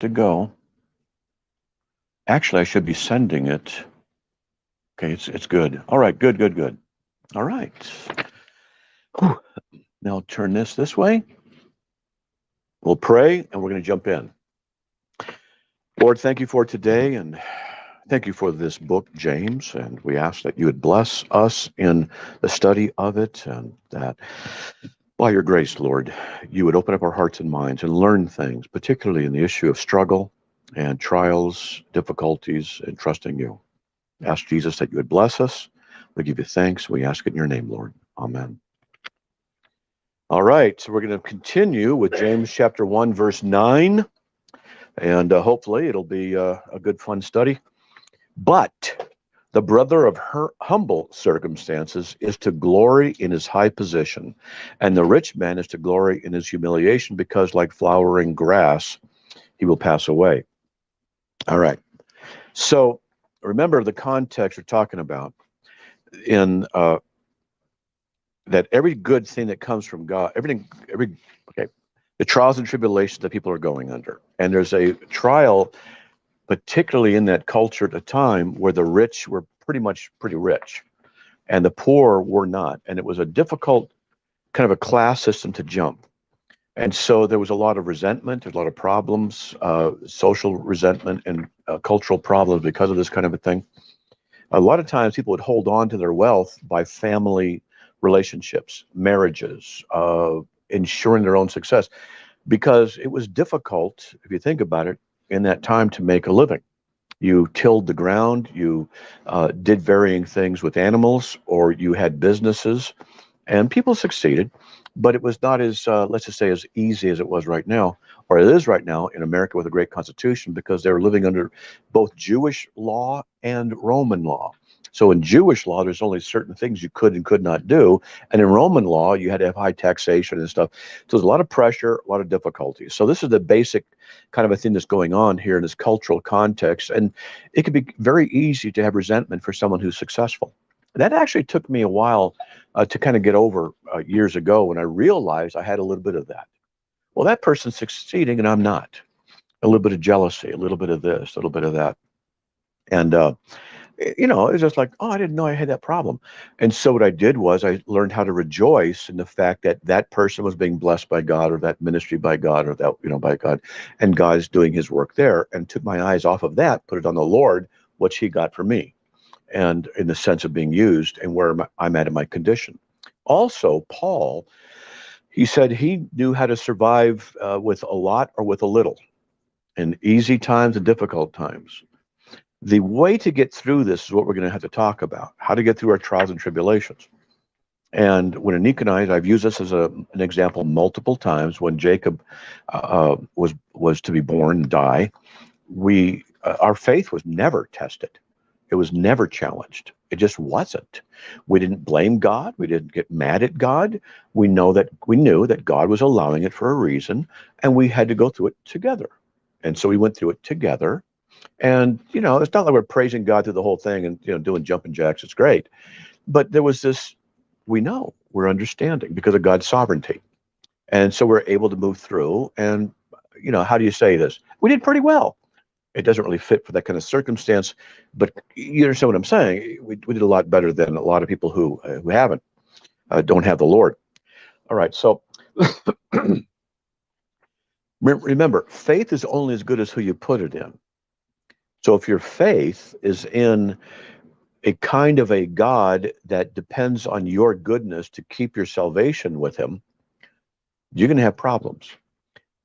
to go. Actually, I should be sending it. Okay, it's good. All right, good, good, good. All right. Whew. Now turn this way. We'll pray and we're going to jump in. Lord, thank you for today and thank you for this book, James. And we ask that you would bless us in the study of it and that by your grace, Lord, you would open up our hearts and minds and learn things, particularly in the issue of struggle and trials, difficulties, and trusting you. Ask Jesus that you would bless us. We give you thanks. We ask it in your name, Lord. Amen. All right, so we're going to continue with James chapter 1, verse 9, and hopefully it'll be a good, fun study. But the brother of her humble circumstances is to glory in his high position, and the rich man is to glory in his humiliation, because like flowering grass, he will pass away. All right, so remember the context we're talking about in that every good thing that comes from God, okay, the trials and tribulations that people are going under. And there's a trial, particularly in that culture at the time, where the rich were pretty rich and the poor were not. And it was a difficult kind of a class system to jump. And so there was a lot of resentment, there's a lot of problems, social resentment and cultural problems because of this kind of a thing. A lot of times people would hold on to their wealth by family relationships, marriages, ensuring their own success, because it was difficult, if you think about it, in that time to make a living. You tilled the ground, you did varying things with animals, or you had businesses, and people succeeded, but it was not as, let's just say, as easy as it was right now, or it is right now in America with a great constitution, because they're living under both Jewish law and Roman law. So in Jewish law, there's only certain things you could and could not do. And in Roman law, you had to have high taxation and stuff. So there's a lot of pressure, a lot of difficulties. So this is the basic kind of a thing that's going on here in this cultural context. And it can be very easy to have resentment for someone who's successful. That actually took me a while to kind of get over years ago, when I realized I had a little bit of that. Well, that person's succeeding and I'm not. A little bit of jealousy, a little bit of this, a little bit of that. And it's just like, oh, I didn't know I had that problem. And so what I did was I learned how to rejoice in the fact that that person was being blessed by God, or that ministry by God, or that, by God, and God's doing his work there, and took my eyes off of that, put it on the Lord, what he got for me, and in the sense of being used and where I'm at in my condition. Also, Paul, he said he knew how to survive with a lot or with a little, in easy times and difficult times. The way to get through this is what we're going to have to talk about: how to get through our trials and tribulations. And when Anika and I've used this as an example multiple times. When Jacob was to be born and die, we our faith was never tested. It was never challenged. It just wasn't. We didn't blame God. We didn't get mad at God. We knew that God was allowing it for a reason, and we had to go through it together. And so we went through it together. And it's not like we're praising God through the whole thing and doing jumping jacks. It's great, but there was this. We're understanding because of God's sovereignty, and so we're able to move through. And how do you say this? We did pretty well. It doesn't really fit for that kind of circumstance, but you understand what I'm saying. We did a lot better than a lot of people who haven't, don't have the Lord. All right, so remember, faith is only as good as who you put it in. So if your faith is in a kind of a God that depends on your goodness to keep your salvation with him, you're going to have problems.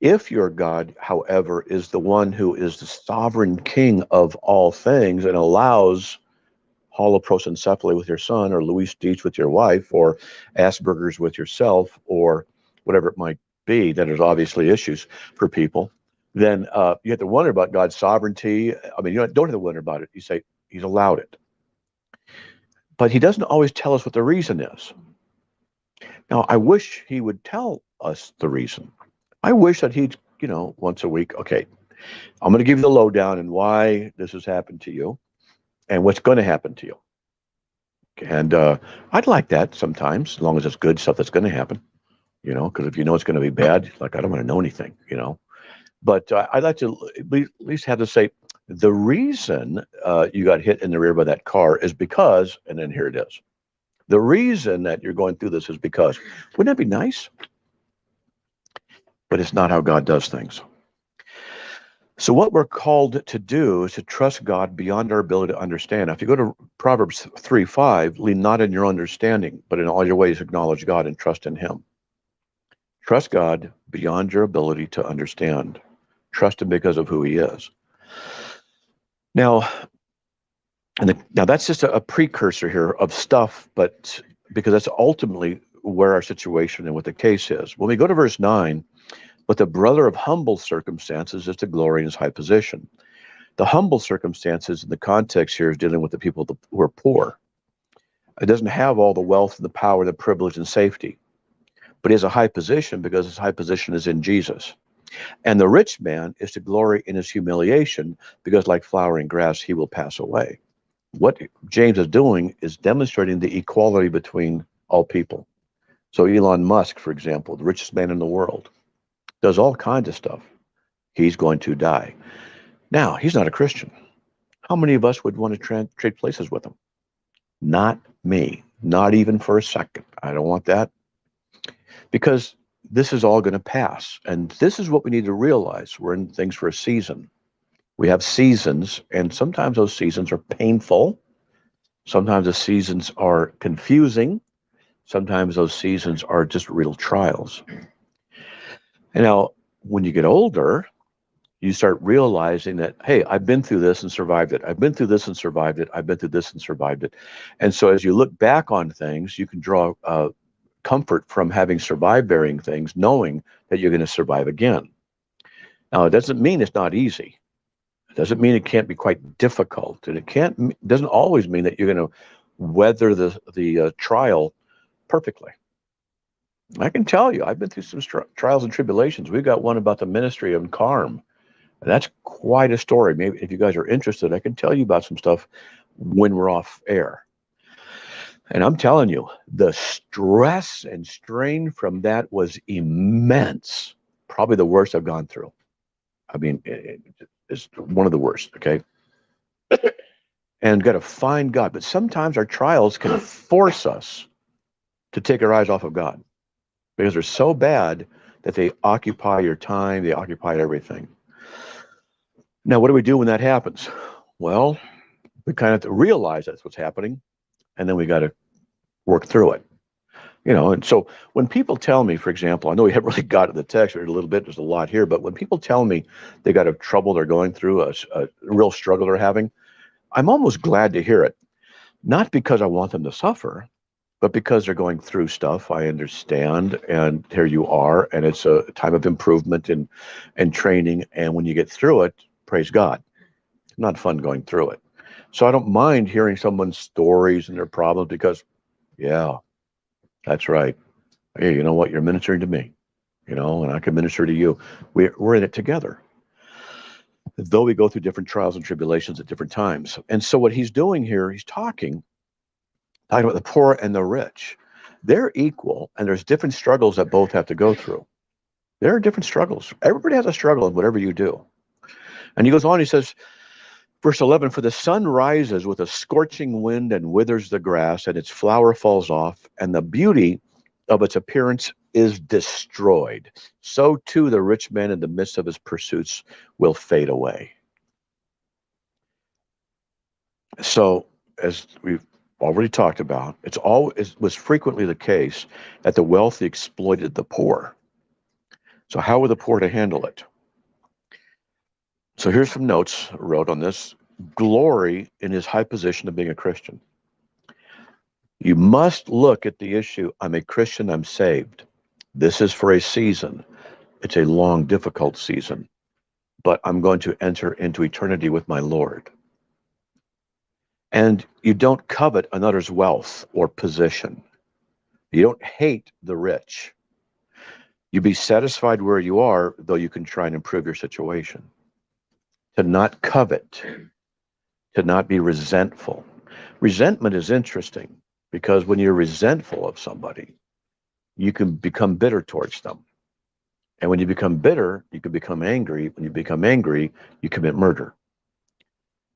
If your God, however, is the one who is the sovereign king of all things and allows holoprosencephaly with your son, or Louis Dietz with your wife, or Asperger's with yourself, or whatever it might be, that there's obviously issues for people, then you have to wonder about God's sovereignty. I mean, you don't have to wonder about it. You say, he's allowed it. But he doesn't always tell us what the reason is. Now, I wish he would tell us the reason. I wish that he'd, once a week, okay, I'm going to give you the lowdown and why this has happened to you and what's going to happen to you. And I'd like that sometimes, as long as it's good stuff that's going to happen, because if it's going to be bad, like, I don't want to know anything. But I'd like to at least have to say the reason you got hit in the rear by that car is because, and then here it is. The reason that you're going through this is because, wouldn't that be nice? But it's not how God does things. So what we're called to do is to trust God beyond our ability to understand. Now, if you go to Proverbs 3:5, lean not in your understanding, but in all your ways acknowledge God and trust in him. Trust God beyond your ability to understand. Trust him because of who he is. Now, now that's just a precursor here of stuff, but because that's ultimately where our situation and what the case is. When we go to verse 9, but the brother of humble circumstances is to glory in his high position. The humble circumstances in the context here is dealing with the people who are poor. It doesn't have all the wealth and the power, the privilege and safety, but he has a high position because his high position is in Jesus. And the rich man is to glory in his humiliation because like flowering grass, he will pass away. What James is doing is demonstrating the equality between all people. So Elon Musk, for example, the richest man in the world, does all kinds of stuff. He's going to die. Now, he's not a Christian. How many of us would want to trade places with him? Not me. Not even for a second. I don't want that. Because this is all going to pass. And this is what we need to realize. We're in things for a season. We have seasons, and sometimes those seasons are painful. Sometimes the seasons are confusing. Sometimes those seasons are just real trials. And now, when you get older, you start realizing that, hey, I've been through this and survived it. I've been through this and survived it. I've been through this and survived it. And so as you look back on things, you can draw comfort from having survived varying things, knowing that you're going to survive again. Now, it doesn't mean it's not easy. It doesn't mean it can't be quite difficult. And it doesn't always mean that you're going to weather the trial perfectly. I can tell you, I've been through some trials and tribulations. We've got one about the ministry of Carm. And that's quite a story. Maybe if you guys are interested, I can tell you about some stuff when we're off air. And I'm telling you, the stress and strain from that was immense. Probably the worst I've gone through. I mean, it's one of the worst, okay? And got to find God. But sometimes our trials can force us to take our eyes off of God because they're so bad that they occupy your time, they occupy everything. Now, what do we do when that happens? Well, we kind of have to realize that's what's happening, and then we got to work through it. And so when people tell me, for example, I know we haven't really got to the text a little bit, there's a lot here, but when people tell me they got a trouble they're going through, a real struggle they're having, I'm almost glad to hear it. Not because I want them to suffer, but because they're going through stuff. I understand, and here you are, and it's a time of improvement and training, and when you get through it, praise God. It's not fun going through it. So I don't mind hearing someone's stories and their problems because, yeah, that's right. Hey, you know what? You're ministering to me, and I can minister to you. We're in it together. Though we go through different trials and tribulations at different times. And so what he's doing here, he's talking about the poor and the rich. They're equal, and there's different struggles that both have to go through. There are different struggles. Everybody has a struggle in whatever you do. And he goes on, he says, verse 11, for the sun rises with a scorching wind and withers the grass, and its flower falls off, and the beauty of its appearance is destroyed. So too the rich man in the midst of his pursuits will fade away. So, as we've already talked about, it was frequently the case that the wealthy exploited the poor. So how were the poor to handle it? So here's some notes I wrote on this. Glory in his high position of being a Christian. You must look at the issue, I'm a Christian, I'm saved. This is for a season. It's a long, difficult season, but I'm going to enter into eternity with my Lord. And you don't covet another's wealth or position. You don't hate the rich. You be satisfied where you are, though you can try and improve your situation. To not covet, to not be resentful. Resentment is interesting because when you're resentful of somebody, you can become bitter towards them. And when you become bitter, you can become angry. When you become angry, you commit murder.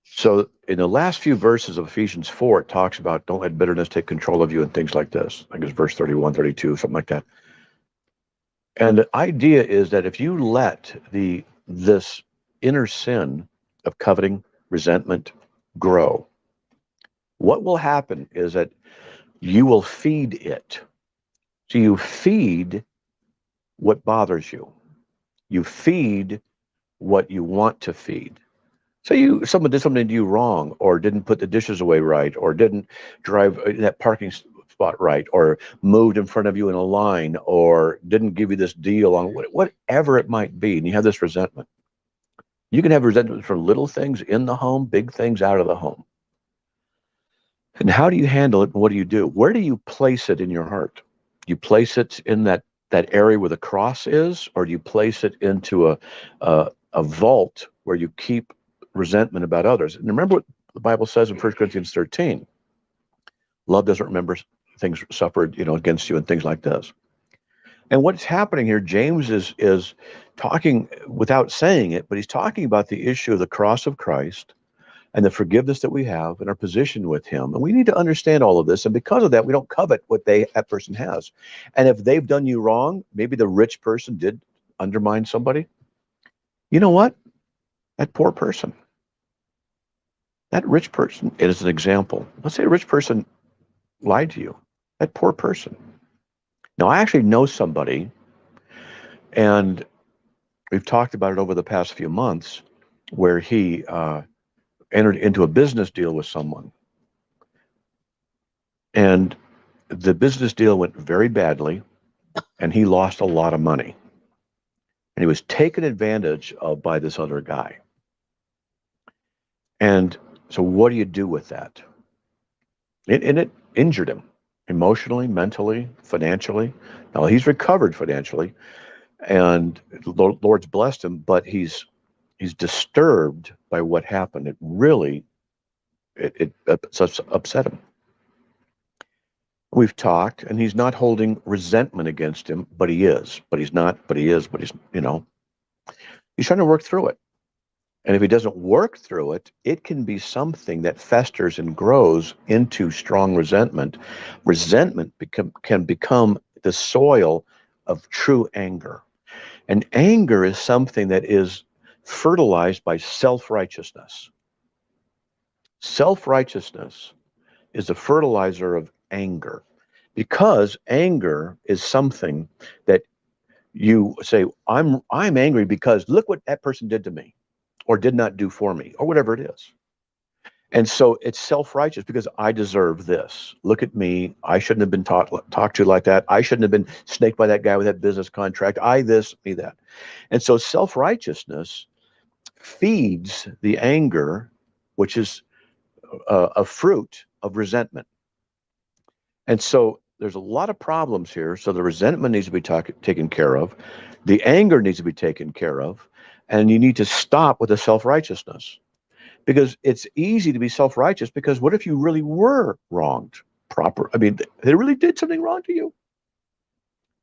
So in the last few verses of Ephesians 4, it talks about don't let bitterness take control of you and things like this. I guess verse 31, 32, something like that. And the idea is that if you let this inner sin of coveting, resentment grow, what will happen is that you will feed it. So you feed what bothers you. You feed what you want to feed. So someone did something to you wrong, or didn't put the dishes away right, or didn't drive that parking spot right, or moved in front of you in a line, or didn't give you this deal on whatever it might be, and you have this resentment. You can have resentment for little things in the home, big things out of the home. And how do you handle it, and what do you do? Where do you place it in your heart? You place it in that area where the cross is, or do you place it into a vault where you keep resentment about others? And remember what the Bible says in 1 Corinthians 13. Love doesn't remember things suffered, against you and things like this. And what's happening here, James is talking without saying it, but he's talking about the issue of the cross of Christ and the forgiveness that we have and our position with him. And we need to understand all of this. And because of that, we don't covet what that person has. And if they've done you wrong, maybe the rich person did undermine somebody. You know what? That poor person, that rich person is an example. Let's say a rich person lied to you. That poor person. Now, I actually know somebody, and we've talked about it over the past few months, where he entered into a business deal with someone. And the business deal went very badly, and he lost a lot of money. And he was taken advantage of by this other guy. And so what do you do with that? It injured him emotionally, mentally, financially. Now, he's recovered financially, and the Lord's blessed him, but he's disturbed by what happened. It really it upset him. We've talked, and he's not holding resentment against him, but he is. But he's not. But he is. But he's he's trying to work through it. And if he doesn't work through it, it can be something that festers and grows into strong resentment. Resentment can become the soil of true anger. And anger is something that is fertilized by self-righteousness. Self-righteousness is the fertilizer of anger, because anger is something that you say, I'm angry because look what that person did to me, or did not do for me, or whatever it is. And so it's self-righteous because I deserve this. Look at me. I shouldn't have been talked to like that. I shouldn't have been snaked by that guy with that business contract. I this, me that. And so self-righteousness feeds the anger, which is a fruit of resentment. And so there's a lot of problems here. So the resentment needs to be taken care of. The anger needs to be taken care of. And you need to stop with the self-righteousness, because it's easy to be self-righteous, because what if you really were wronged? They really did something wrong to you.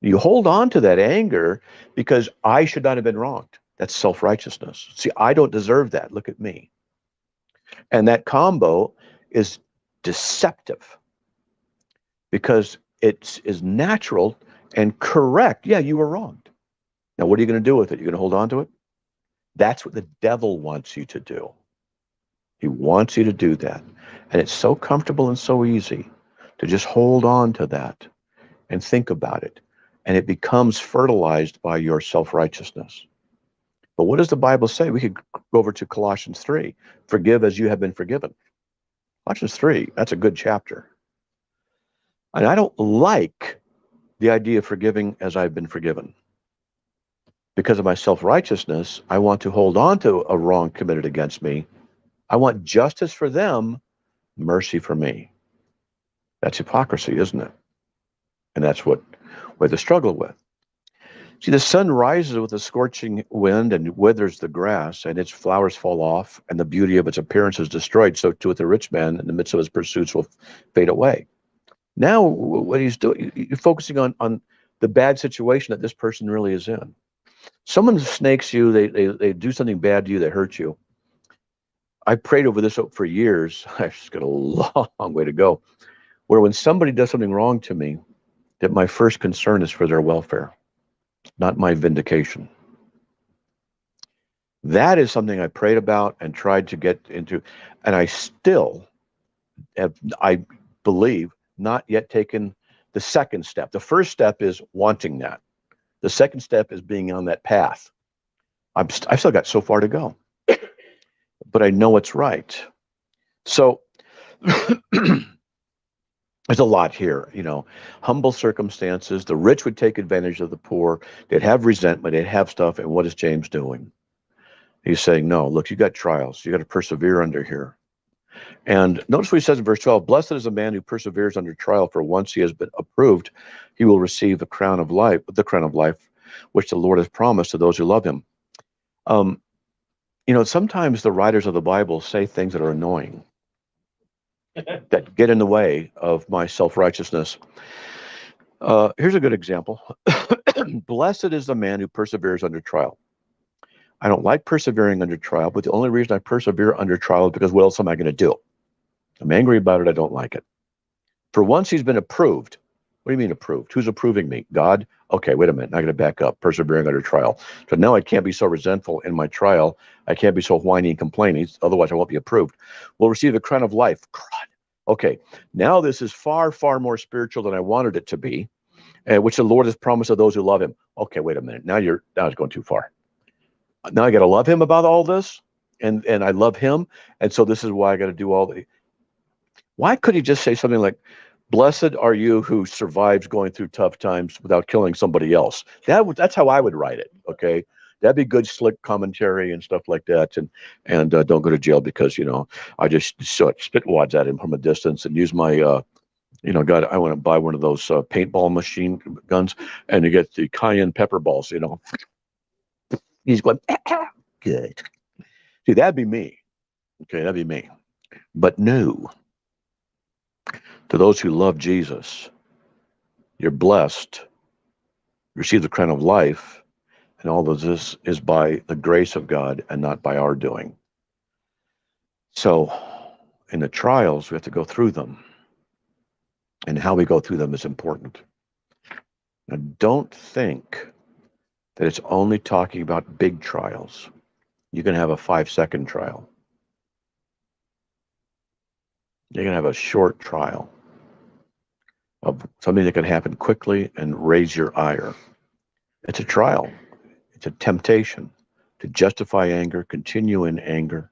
You hold on to that anger because I should not have been wronged. That's self-righteousness. See, I don't deserve that. Look at me. And that combo is deceptive, because it is natural and correct. Yeah, you were wronged. Now, what are you going to do with it? You're going to hold on to it? That's what the devil wants you to do. He wants you to do that. And it's so comfortable and so easy to just hold on to that and think about it. And it becomes fertilized by your self-righteousness. But what does the Bible say? We could go over to Colossians 3. Forgive as you have been forgiven. Colossians 3, that's a good chapter. And I don't like the idea of forgiving as I've been forgiven. Because of my self-righteousness, I want to hold on to a wrong committed against me. I want justice for them, mercy for me. That's hypocrisy, isn't it? And that's what we have to struggle with. See, the sun rises with a scorching wind and withers the grass, and its flowers fall off, and the beauty of its appearance is destroyed. So too with the rich man, in the midst of his pursuits, will fade away. Now, what he's doing, you're focusing on the bad situation that this person really is in. someone snakes you, they do something bad to you, they hurt you. I prayed over this for years. I just got a long way to go. Where when somebody does something wrong to me, that my first concern is for their welfare, not my vindication. That is something I prayed about and tried to get into, and I still have, I believe, not yet taken the second step. The first step is wanting that. The second step is being on that path. I've still got so far to go, but I know it's right. So there's a lot here, humble circumstances. The rich would take advantage of the poor. They'd have resentment. They'd have stuff. And what is James doing? He's saying, no, look, you got trials. You got to persevere under here. And notice what he says in verse 12, blessed is a man who perseveres under trial, for once he has been approved, he will receive the crown of life, which the Lord has promised to those who love him. Sometimes the writers of the Bible say things that are annoying, that get in the way of my self-righteousness. Here's a good example. Blessed is the man who perseveres under trial. I don't like persevering under trial, but the only reason I persevere under trial is because what else am I going to do? I'm angry about it. I don't like it. For once he's been approved. What do you mean approved? Who's approving me? God? Okay, wait a minute. I got to back up. Persevering under trial. So now I can't be so resentful in my trial. I can't be so whiny and complaining. Otherwise, I won't be approved. We'll receive the crown of life. God. Okay, now this is far, far more spiritual than I wanted it to be, which the Lord has promised to those who love him. Okay, wait a minute. Now it's going too far. Now I got to love him about all this, and I love him, and so this is why I got to do all the. Why could he just say something like, "Blessed are you who survives going through tough times without killing somebody else"? That's how I would write it. Okay, that'd be good, slick commentary and stuff like that, and don't go to jail because I just spit wads at him from a distance and use my God, I want to buy one of those paintball machine guns and you get the cayenne pepper balls. He's going, good. See, that'd be me. Okay, that'd be me. But no, to those who love Jesus, you're blessed, receive the crown of life, and all of this is by the grace of God and not by our doing. So in the trials, we have to go through them. And how we go through them is important. Now, don't think that it's only talking about big trials. You can have a 5-second trial. You can have a short trial of something that can happen quickly and raise your ire. It's a trial. It's a temptation to justify anger, continue in anger.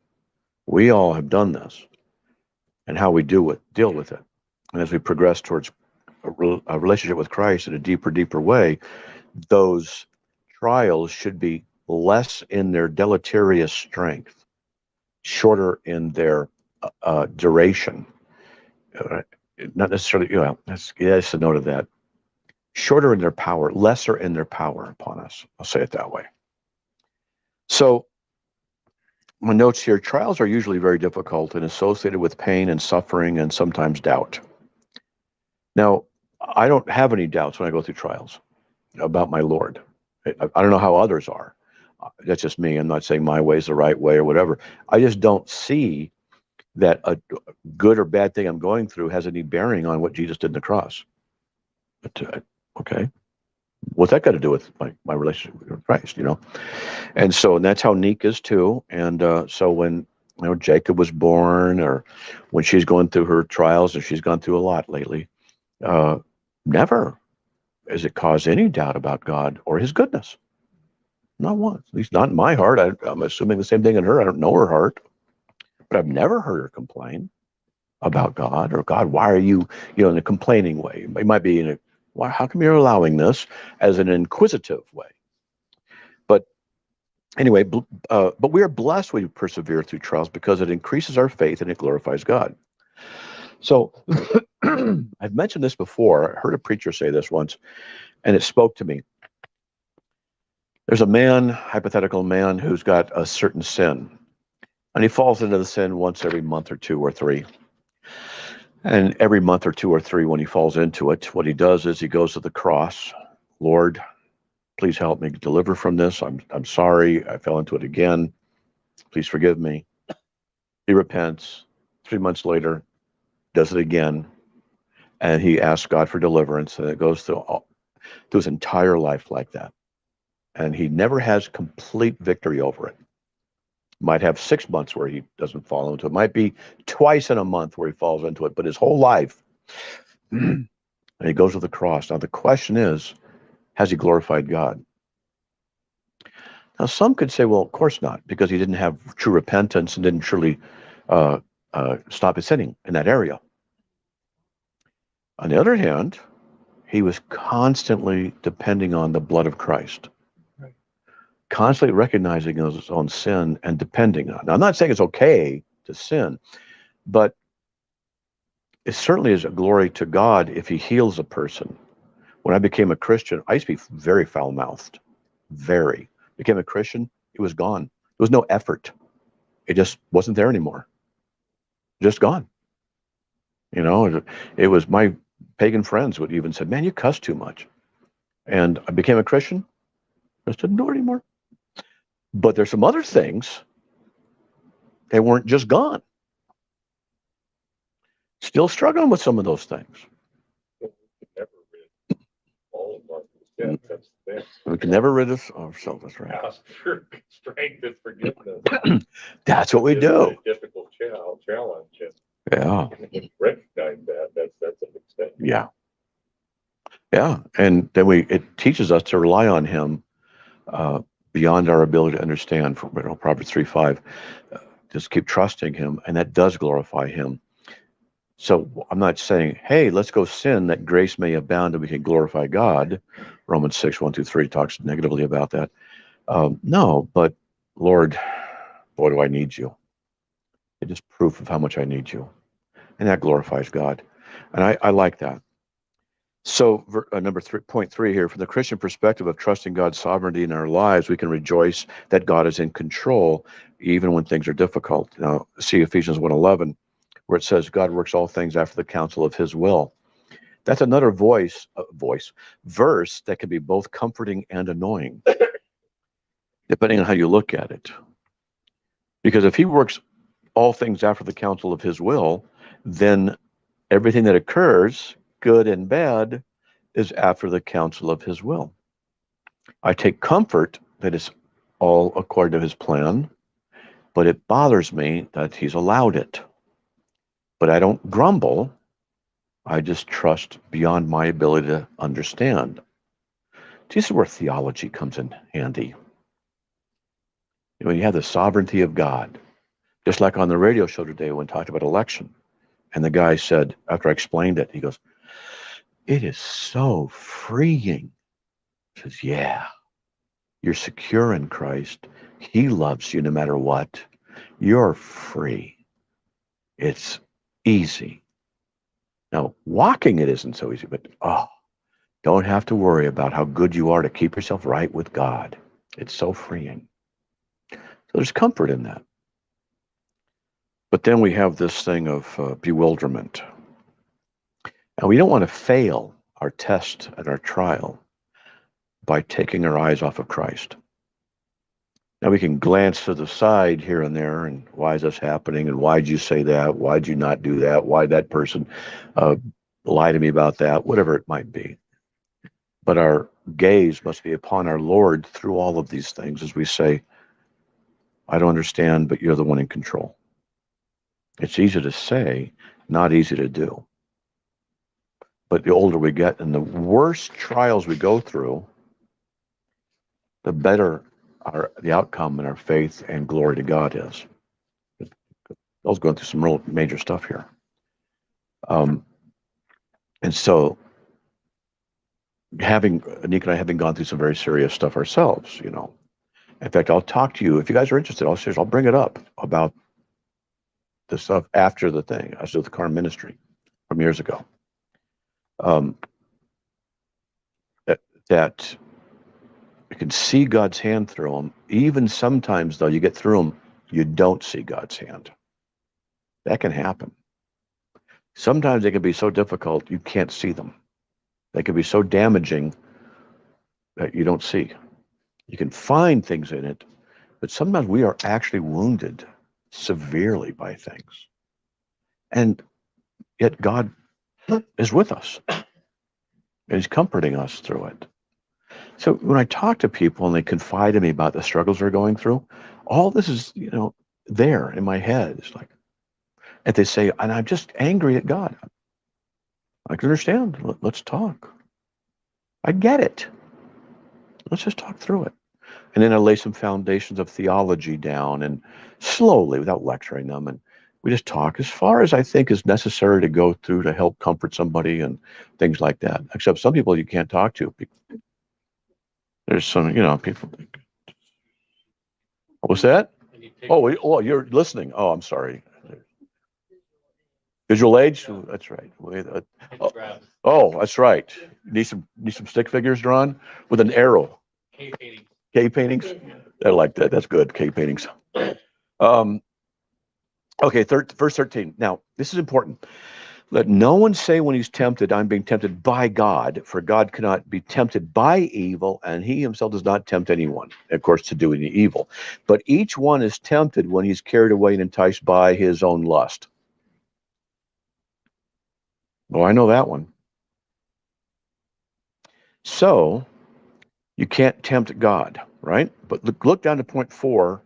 We all have done this, and how we deal with it. And as we progress towards a relationship with Christ in a deeper way, those trials should be less in their deleterious strength, shorter in their duration. Not necessarily, that's a note of that. Shorter in their power, lesser in their power upon us. I'll say it that way. So, my notes here, trials are usually very difficult and associated with pain and suffering and sometimes doubt. Now, I don't have any doubts when I go through trials about my Lord. I don't know how others are. That's just me. I'm not saying my way is the right way or whatever. I just don't see that a good or bad thing I'm going through has any bearing on what Jesus did in the cross. But, okay. What's that got to do with my relationship with Christ, And so, and that's how Neek is too. And so when, Jacob was born, or when she's going through her trials, and she's gone through a lot lately, never has it caused any doubt about God or his goodness. Not once, at least not in my heart. I'm assuming the same thing in her. I don't know her heart, but I've never heard her complain about God or God. Why are you, in a complaining way? It might be in a, why, how come you're allowing this, as an inquisitive way? But anyway, but we are blessed when we persevere through trials because it increases our faith and it glorifies God. So I've mentioned this before. I heard a preacher say this once, and it spoke to me. There's a man, hypothetical man, who's got a certain sin, and he falls into the sin once every month or 2 or 3. And every month or 2 or 3, when he falls into it, what he does is he goes to the cross. Lord, Please help me deliver from this. I'm sorry. I fell into it again. Please forgive me. He repents. 3 months later, does it again, and he asks God for deliverance, and it goes through his entire life like that. And he never has complete victory over it. Might have 6 months where he doesn't fall into it. Might be twice in a month where he falls into it, but his whole life, and he goes to the cross. Now the question is, has he glorified God? Now some could say, well, of course not, because he didn't have true repentance and didn't truly uh, stop his sinning in that area. On the other hand, he was constantly depending on the blood of Christ, constantly recognizing his own sin and depending on it. Now, I'm not saying it's okay to sin, but it certainly is a glory to God if he heals a person. When I became a Christian, I used to be very foul-mouthed, very. Became a Christian, it was gone. There was no effort. It just wasn't there anymore. Just gone. You know, it was my pagan friends would even say, man, you cuss too much. And I became a Christian. I just didn't do it anymore. But there's some other things, they weren't just gone. Still struggling with some of those things. We can never rid ourselves. That's right. Ask for strength and forgiveness. That's what we do. It's a difficult challenge. Yeah. And recognize that. That's a big step. Yeah. Yeah. And then it teaches us to rely on him beyond our ability to understand. From Proverbs 3:5. Just keep trusting him, and that does glorify him. So I'm not saying, hey, let's go sin that grace may abound and we can glorify God. Romans 6:1-3 talks negatively about that. No, but Lord, boy, do I need you. It is proof of how much I need you. And that glorifies God. And I like that. So number 3.3 here, from the Christian perspective of trusting God's sovereignty in our lives, we can rejoice that God is in control even when things are difficult. Now, see Ephesians 1:11, where it says God works all things after the counsel of his will. That's another verse that can be both comforting and annoying, depending on how you look at it. Because if he works all things after the counsel of his will, then everything that occurs, good and bad, is after the counsel of his will. I take comfort that it's all according to his plan, but it bothers me that he's allowed it. But I don't grumble. I just trust beyond my ability to understand. This is where theology comes in handy. When you have the sovereignty of God, just like on the radio show today when we talked about election, and the guy said, after I explained it, he goes, it is so freeing. He says, yeah, you're secure in Christ. He loves you no matter what. You're free. It's easy. Now, walking it isn't so easy, but don't have to worry about how good you are to keep yourself right with God. It's so freeing. So there's comfort in that. But then we have this thing of bewilderment. And we don't want to fail our test and our trial by taking our eyes off of Christ. Now we can glance to the side here and there, and why is this happening? And why'd you say that? Why'd you not do that? Why'd that person lie to me about that? Whatever it might be. But our gaze must be upon our Lord through all of these things as we say, I don't understand, but you're the one in control. It's easy to say, not easy to do. But the older we get and the worse trials we go through, the better the outcome in our faith and glory to God is. I was going through some real major stuff here. And so Anika and I having gone through some very serious stuff ourselves, you know. In fact, I'll talk to you, if you guys are interested, I'll bring it up about the stuff after the thing. I was with the car ministry from years ago. That you can see God's hand through them. Even sometimes, though, you get through them, you don't see God's hand. That can happen. Sometimes they can be so difficult, you can't see them. They can be so damaging that you don't see. You can find things in it, but sometimes we are actually wounded severely by things. And yet God is with us and he's comforting us through it. So when I talk to people and they confide in me about the struggles they're going through, all this is, there in my head. It's like, and they say, and I'm just angry at God. I can understand. Let's talk. I get it. Let's just talk through it. And then I lay some foundations of theology down and slowly, without lecturing them, and we just talk as far as I think is necessary to go through to help comfort somebody and things like that. Except some people you can't talk to. There's some, people. What was that? Oh, you're listening. Oh, I'm sorry. Visual age. That's right. Oh, that's right. Need some stick figures drawn with an arrow. Cave paintings. I like that. That's good. Cave paintings. Okay, verse 13. Now, this is important. Let no one say when he's tempted, I'm being tempted by God, for God cannot be tempted by evil, and he himself does not tempt anyone, of course, to do any evil. But each one is tempted when he's carried away and enticed by his own lust. Oh, I know that one. So, you can't tempt God, right? But look down to point 4.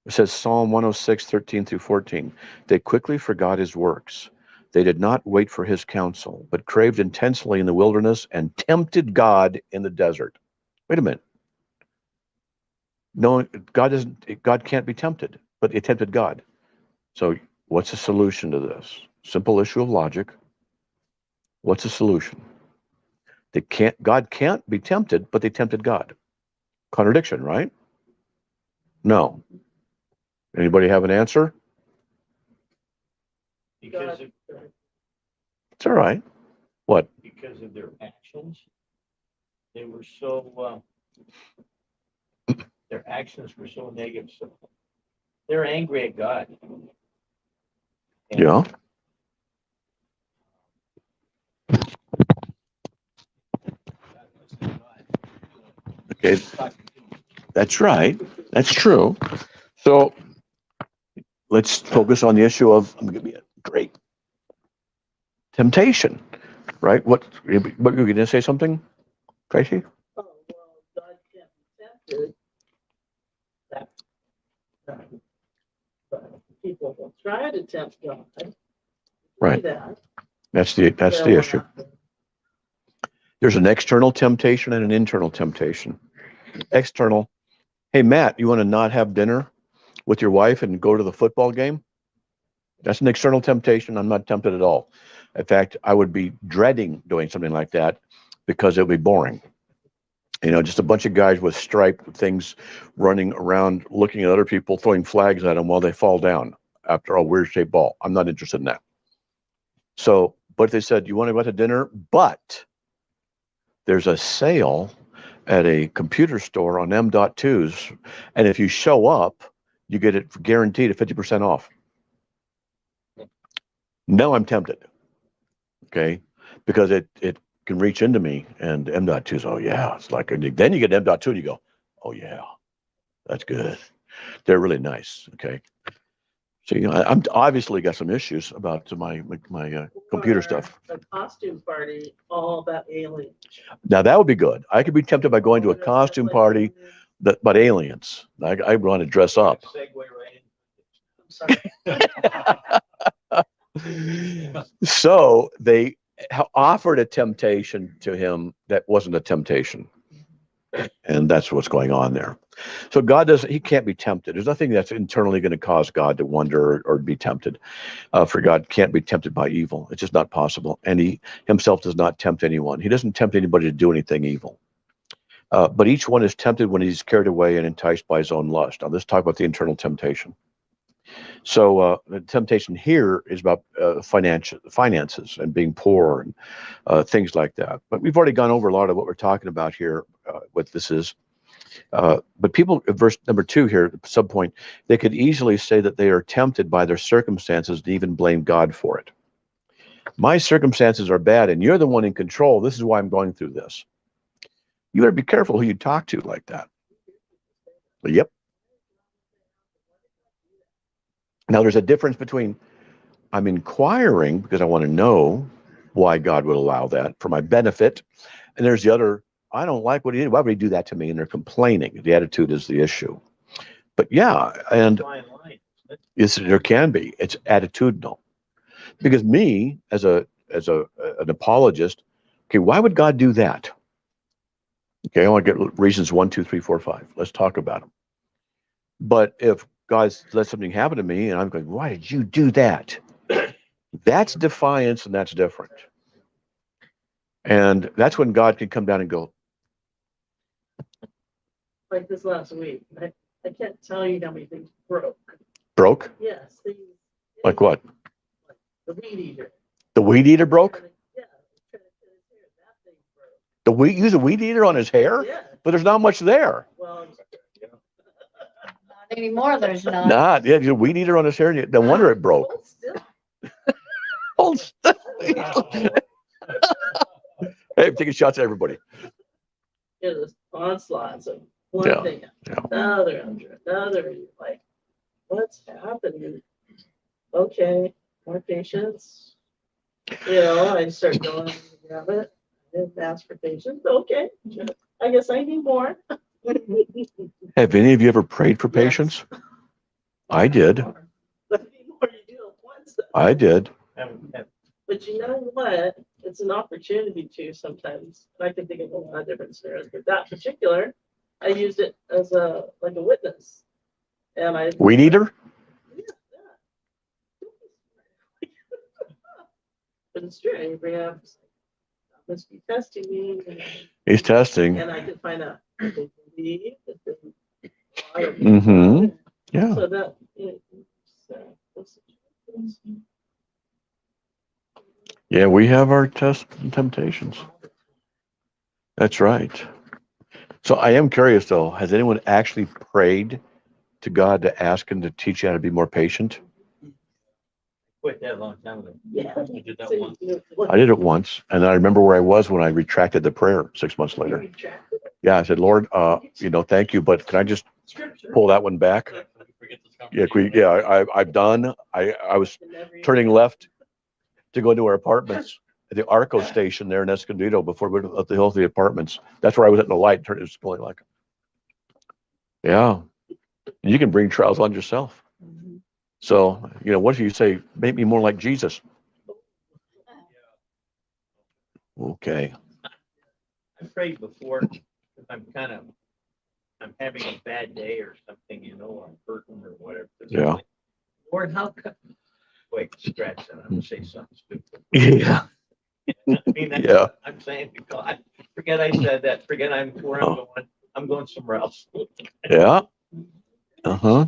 It says Psalm 106, 13 through 14. They quickly forgot his works. They did not wait for his counsel, but craved intensely in the wilderness and tempted God in the desert. Wait a minute. No, God can't be tempted, but they tempted God. So what's the solution to this? Simple issue of logic. What's the solution? God can't be tempted, but they tempted God. Contradiction, right? No. Anybody have an answer? Because it's all right. What? Because of their actions, they were so. Their actions were so negative. So they're angry at God. And yeah. Okay. That's right. That's true. So let's focus on the issue of great temptation, right? What were you going to say something, Tracy? Oh, well, God can't be tempted. But people will try to tempt God. Right. That's the They'll issue. There's an external temptation and an internal temptation. External. Hey, Matt, you want to not have dinner with your wife and go to the football game? That's an external temptation. I'm not tempted at all. In fact, I would be dreading doing something like that because it would be boring. Just a bunch of guys with striped things running around, looking at other people, throwing flags at them while they fall down after a weird shaped ball. I'm not interested in that. So, but they said, you want to go out to dinner, but there's a sale at a computer store on M.2s. And if you show up, you get it guaranteed at 50% off. Now I'm tempted. Okay. Because it can reach into me, and M.2s, oh yeah. It's like, then you get M.2 and you go, oh yeah, that's good. They're really nice. Okay. So, I'm obviously got some issues about my computer stuff. A costume party, all about aliens. Now that would be good. I could be tempted by going to a costume party but aliens. I want to dress up. Segue right I'm sorry. So they offered a temptation to him that wasn't a temptation. And that's what's going on there. So he can't be tempted. There's nothing that's internally going to cause God to wonder or be tempted. For God can't be tempted by evil. It's just not possible. And he himself does not tempt anyone. He doesn't tempt anybody to do anything evil. But each one is tempted when he's carried away and enticed by his own lust. Now let's talk about the internal temptation. So the temptation here is about finances and being poor and things like that. But we've already gone over a lot of what we're talking about here, what this is. But people, verse number 2 here, subpoint, they could easily say that they are tempted by their circumstances and even blame God for it. My circumstances are bad and you're the one in control. This is why I'm going through this. You better be careful who you talk to like that. Yep. Now there's a difference between I'm inquiring because I want to know why God would allow that for my benefit. And there's the other, I don't like what he did. Why would he do that to me? And they're complaining. The attitude is the issue. But yeah, and Fine line. yes, there can be. It's attitudinal. Because me, as an apologist, okay, why would God do that? Okay, I want to get reasons 1, 2, 3, 4, 5. Let's talk about them. But if God let something happen to me and I'm going, why did you do that? That's defiance and that's different. And that's when God can come down and go, Like this last week, I can't tell you how many things broke. broke? Yes, things. Like what? The weed eater. The weed eater broke? Yeah. Trying to cut his hair, that thing broke. The weed, use a weed eater on his hair? Yeah, But there's not much there. well. Not anymore, there's not. Not, yeah, use a weed eater on his hair. No wonder it broke. Hold still. Hey, taking shots at everybody. It was onslaughts of Yeah, one thing, yeah. another, under another. You're like, what's happening? Okay, more patience. I start going, grab it. I didn't ask for patience. Okay, I guess I need more. Have any of you ever prayed for patience? I did. I need more. You do it once. I did. But you know what? It's an opportunity to sometimes. I can think of a lot of different scenarios, but that particular, I used it as a witness. And I Weed eater? Yeah, yeah. But it's true. You bring up, "God must be testing me." He's testing. And I could find out if they believe, if they Mhm. Yeah. So that those situations. Yeah, we have our tests and temptations. That's right. So I am curious though, has anyone actually prayed to God to ask him to teach you how to be more patient? Quit that a long time ago. Yeah. I did that So once. I did it once, and I remember where I was when I retracted the prayer 6 months later. Yeah, I said, Lord, thank you, but can I just Scripture. pull that one back? Yeah, I've done. I was turning left to go to our apartments at the Arco station there in Escondido before we went up the hill to the apartments. That's where I was at the light. It was going like, yeah, you can bring trials on yourself. Mhm. So, what if you say, make me more like Jesus? Okay. I prayed before, because I'm having a bad day or something, I'm hurting or whatever. Yeah. Lord, how come? Wait, scratch that. I'm gonna say something stupid. Yeah. I mean, that's Yeah. what I'm saying to God. Forget I said that. Forget where I'm Oh. going. I'm going somewhere else. Yeah. Uh-huh.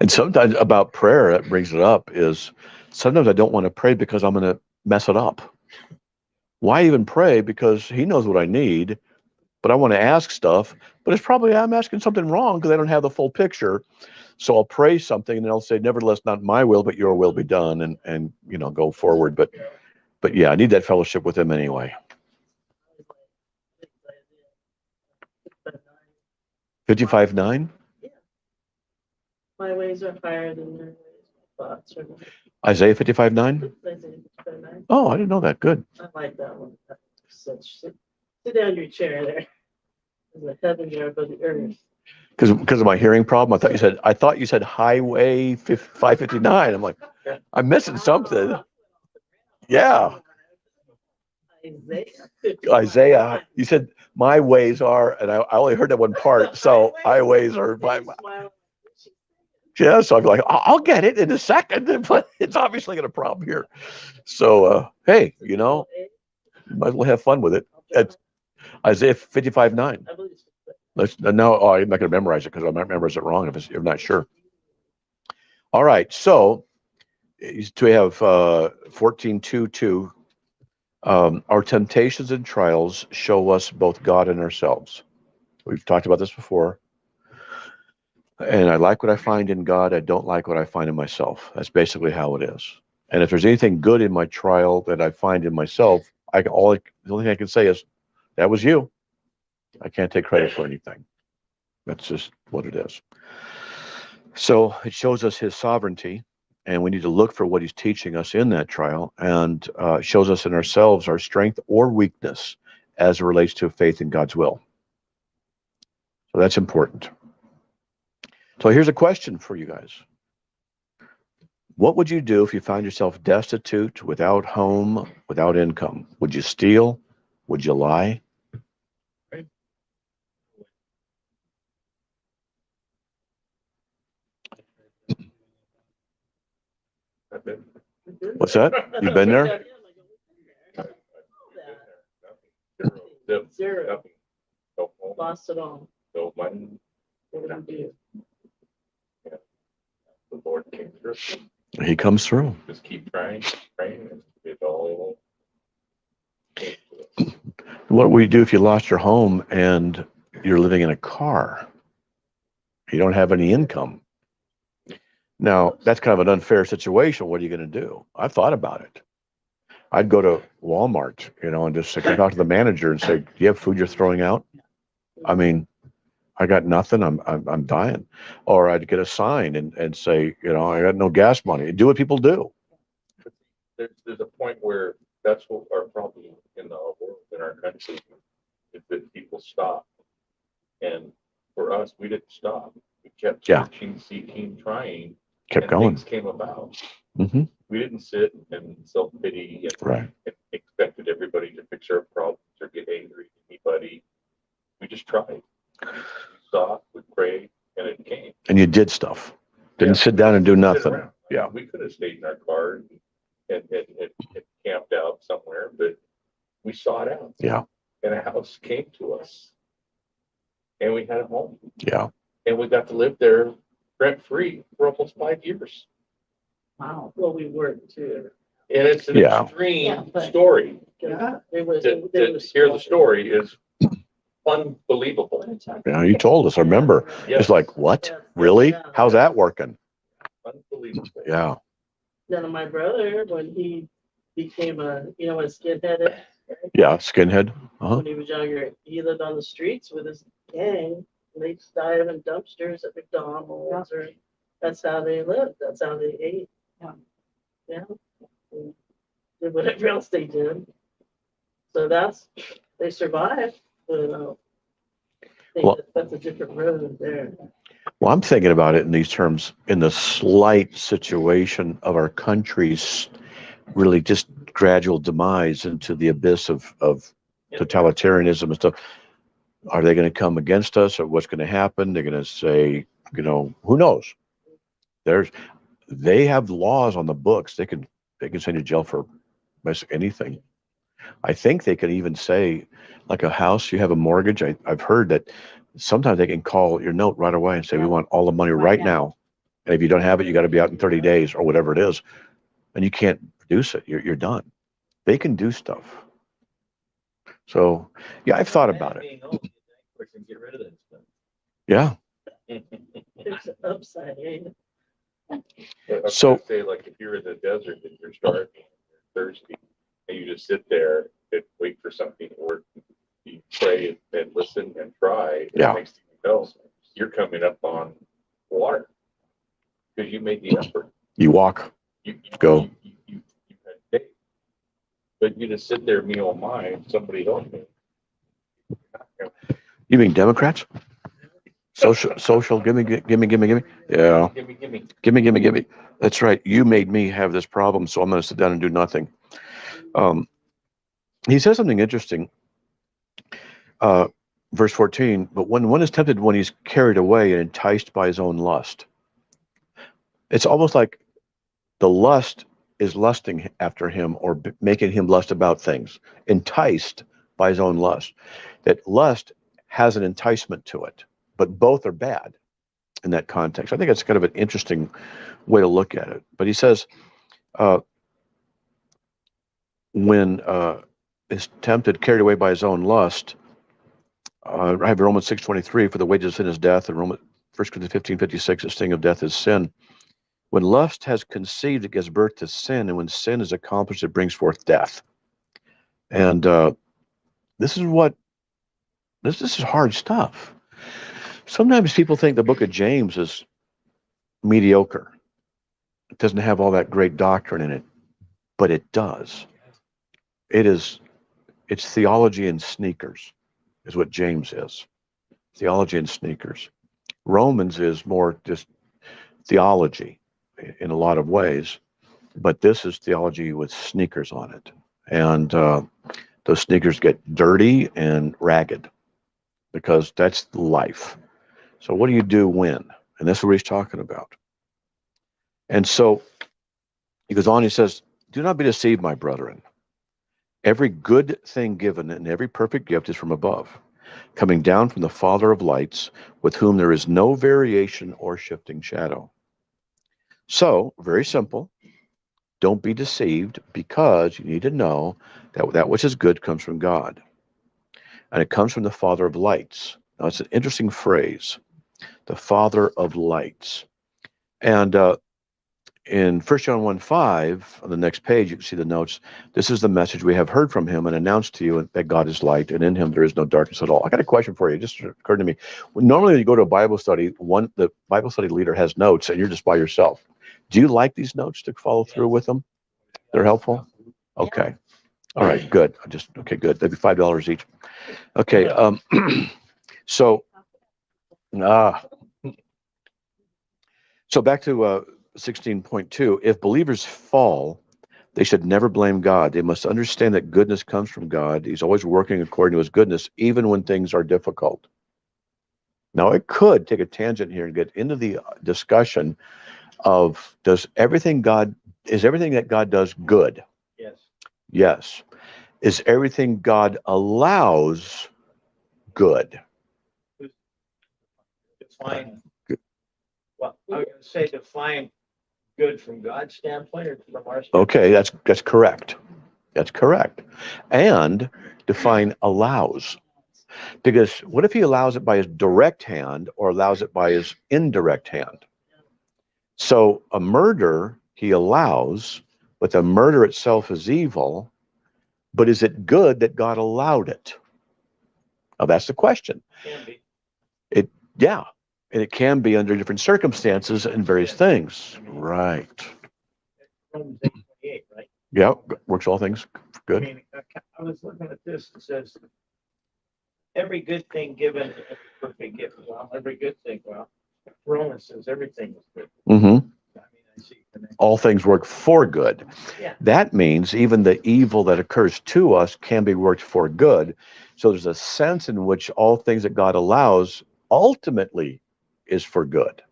And sometimes about prayer, that brings it up, is sometimes I don't want to pray because I'm going to mess it up. Why even pray? Because he knows what I need, but I want to ask stuff, but it's probably I'm asking something wrong because I don't have the full picture. So I'll pray something and then I'll say, nevertheless, not my will, but your will be done, and go forward. But yeah, I need that fellowship with him anyway. 55:9. My ways are higher than your ways. My thoughts are. Isaiah 55:9. Isaiah 55:9. Oh, I didn't know that. Good. I like that one. Sit down in your chair there. There's a heaven there above the earth. Because of my hearing problem, I thought you said Highway 559. I'm like, I'm missing something. Yeah. Isaiah, you said my ways are, and I only heard that one part. So highways are my. Yeah, so I'm like, I'll get it in a second, but it's obviously got a problem here. So, hey, you might as well have fun with it. It's Isaiah 55:9. I believe it's. No, I'm not going to memorize it because I might memorize it wrong if you're not sure. All right, so we have 14:2:2. Our temptations and trials show us both God and ourselves. We've talked about this before. And I like what I find in God. I don't like what I find in myself. That's basically how it is. And if there's anything good in my trial that I find in myself, the only thing I can say is, that was you. I can't take credit for anything. That's just what it is. So it shows us his sovereignty, and we need to look for what he's teaching us in that trial, and shows us in ourselves our strength or weakness as it relates to faith in God's will. So that's important. So here's a question for you guys. What would you do if you found yourself destitute, without home, without income? Would you steal? Would you lie? I've been- What's that? You been there? I've been there. Nothing. Zero. Nothing. No home, Lost it all. no money. What did we do? The Lord came through. He comes through. Just keep trying, and it all came to us. What would you do if you lost your home and you're living in a car? You don't have any income. Now, that's kind of an unfair situation. What are you going to do? I've thought about it. I'd go to Walmart, and just talk to the manager and say, "Do you have food you're throwing out? I mean, I got nothing. I'm dying." Or I'd get a sign and say, "I got no gas money." Do what people do. There's a point where that's what our problem in the world, in our country, is that people stop. And for us, we didn't stop. We kept Yeah. searching, seeking, trying. Kept and going. Things came about. Hmm. We didn't sit and self-pity Right. and expected everybody to fix our problems or get angry at anybody. We just tried. We saw, we prayed, and it came. And you did stuff. Didn't Yeah. sit down and do Sit nothing. around. Yeah. We could have stayed in our car and camped out somewhere, but we sought out. Yeah. And a house came to us. And we had a home. Yeah. And we got to live there rent-free for almost 5 years. Wow. Well, we worked too. And it's an Yeah. extreme Yeah, but- story. Yeah. It was. To hear the story is unbelievable. Yeah. You told us. I remember. Yes. It's like, what? Yeah. Really? Yeah. How's that working? Unbelievable. Yeah. Then my brother, when he became a skinhead, Yeah. Skinhead. Uh-huh. when he was younger, he lived on the streets with his gang. And they dive in dumpsters at McDonald's, or that's how they lived. That's how they ate. Yeah. And did whatever else they did. So they survived. But I think Well- that's a different road there. Well, I'm thinking about it in these terms, in the slight situation of our country's really just gradual demise into the abyss of totalitarianism and stuff. Are they going to come against us, or what's going to happen? They're going to say, who knows? They have laws on the books. They can send you to jail for basically anything. I think they can even say, like a house, you have a mortgage. I've heard that sometimes they can call your note right away and say, "We want all the money right now. And if you don't have it, you got to be out in 30 days or whatever it is. And you can't produce it. You're done." They can do stuff. So, yeah, I've thought about it. Being old, you think we can get rid of that stuff. Yeah. There's an upside, ain't it? But I was So- gonna say, like, if you're in the desert and you're starving, you're thirsty, and you just sit there and wait for something, or you pray and listen and try, and Yeah. next thing you know, you're coming up on water because you made the effort. You walk. You Go. You had faith, but you just sit there, me oh my, somebody help me. You mean Democrats? Social, gimme. Yeah. Gimme. That's right. You made me have this problem, so I'm going to sit down and do nothing. He says something interesting. Verse 14, but when one is tempted, when he's carried away and enticed by his own lust. It's almost like the lust is lusting after him, or making him lust about things, enticed by his own lust. That lust has an enticement to it, but both are bad in that context. I think it's kind of an interesting way to look at it. But he says, when is tempted, carried away by his own lust. I have Romans 6:23, for the wages of sin is death, and 1 Corinthians 15:56, the sting of death is sin. When lust has conceived, it gives birth to sin, and when sin is accomplished, it brings forth death. And this is what this is hard stuff. Sometimes people think the book of James is mediocre. It doesn't have all that great doctrine in it, but it does. It's theology in sneakers, is what James is. Theology in sneakers. Romans is more just theology in a lot of ways, but this is theology with sneakers on it. And those sneakers get dirty and ragged because that's life. So what do you do when? And that's what he's talking about. And so he goes on, he says, do not be deceived, my brethren. Every good thing given and every perfect gift is from above, coming down from the Father of lights, with whom there is no variation or shifting shadow. So, very simple. Don't be deceived, because you need to know that that which is good comes from God. And it comes from the Father of lights. Now, it's an interesting phrase, the Father of lights. And in 1 John 1:5, on the next page, you can see the notes. This is the message we have heard from him and announced to you, that God is light, and in him there is no darkness at all. I got a question for you. It just occurred to me. Normally, when you go to a Bible study, the Bible study leader has notes, and you're just by yourself. Do you like these notes to follow through with them? They're helpful? Okay. All right, good. Okay, good. That'd be $5 each. Okay. So back to 16.2. If believers fall, they should never blame God. They must understand that goodness comes from God. He's always working according to his goodness, even when things are difficult. Now, it could take a tangent here and get into the discussion of, is everything that God does good? Yes. Yes. Is everything God allows good? Define. Well, I was going to say define good from God's standpoint or from our standpoint. Okay, that's correct. That's correct. And define allows. Because what if he allows it by his direct hand or allows it by his indirect hand? So a murder he allows, but the murder itself is evil. But is it good that God allowed it? Now that's the question. Can be. Yeah. And it can be under different circumstances and various things. Right. Romans 8:28, right? Yeah. Works all things I good. mean, I was looking at this. It says, every good thing given, every perfect gift. Well, every good thing. Well, Romans says everything is good. Mm-hmm. I mean, I see. All things work for good. Yeah. That means even the evil that occurs to us can be worked for good. So there's a sense in which all things that God allows ultimately is for good.